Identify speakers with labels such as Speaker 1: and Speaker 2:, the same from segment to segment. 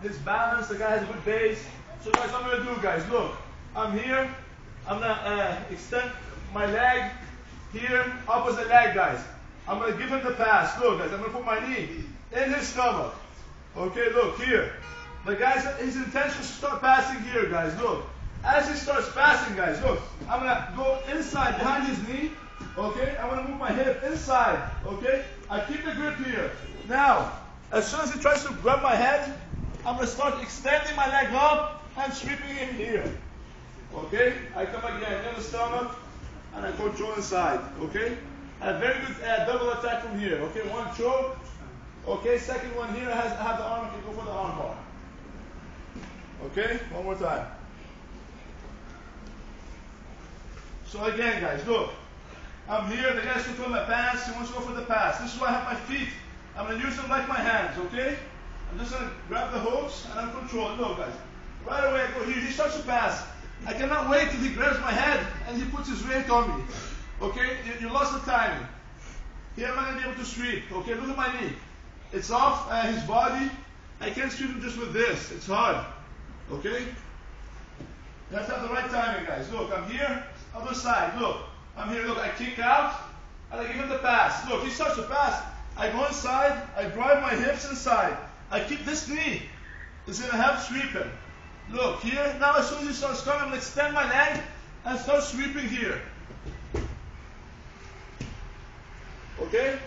Speaker 1: His balance, the guy has a good base. So guys, what I'm gonna do, guys, look. I'm here. I'm gonna extend my leg here, opposite leg, guys. I'm gonna give him the pass. Look, guys, I'm gonna put my knee in his stomach. Okay, look here. The guy's his intention is to start passing here, guys. Look. As he starts passing, guys, look. I'm gonna go inside behind his knee. Okay, I'm gonna move my hip inside. Okay, I keep the grip here. Now, as soon as he tries to grab my head, I'm gonna start extending my leg up and sweeping him here. Okay, I come again in the stomach and I control inside. Okay, a very good double attack from here. Okay, one choke. Okay, second one here I have the arm. I can go for the arm bar. Okay, one more time. So again, guys, look. I'm here. The guy's controlling my pass. He wants to go for the pass. This is why I have my feet. I'm gonna use them like my hands. Okay, I'm just gonna grab the hooks and I'm controlling. Look, guys. Right away I go here. He starts to pass. I cannot wait till he grabs my head and he puts his weight on me. Okay? You lost the timing. Here I'm not going to be able to sweep. Okay? Look at my knee. It's off his body. I can't sweep him just with this. It's hard. Okay? You have to have the right timing, guys. Look, I'm here. Other side. Look. I'm here. Look, I kick out and I give him the pass. Look, he starts to pass. I go inside. I drive my hips inside. I keep this knee. It's going to help sweep him. Look here, now as soon as he starts coming, I'm going to extend my leg and start sweeping here. Okay?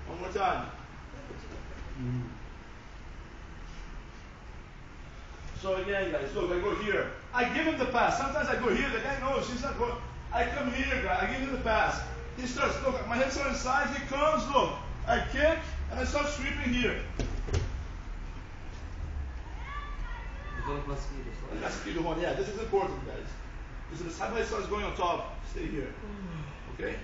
Speaker 1: One more time. So again, guys, look, I go here. I give him the pass. Sometimes I go here, the guy knows he's not going. I come here, guys, I give him the pass. He starts, look, my hips are inside, he comes, look. I kick and I start sweeping here. Yeah, this is important, guys. This is how it starts going on top. Stay here. Okay?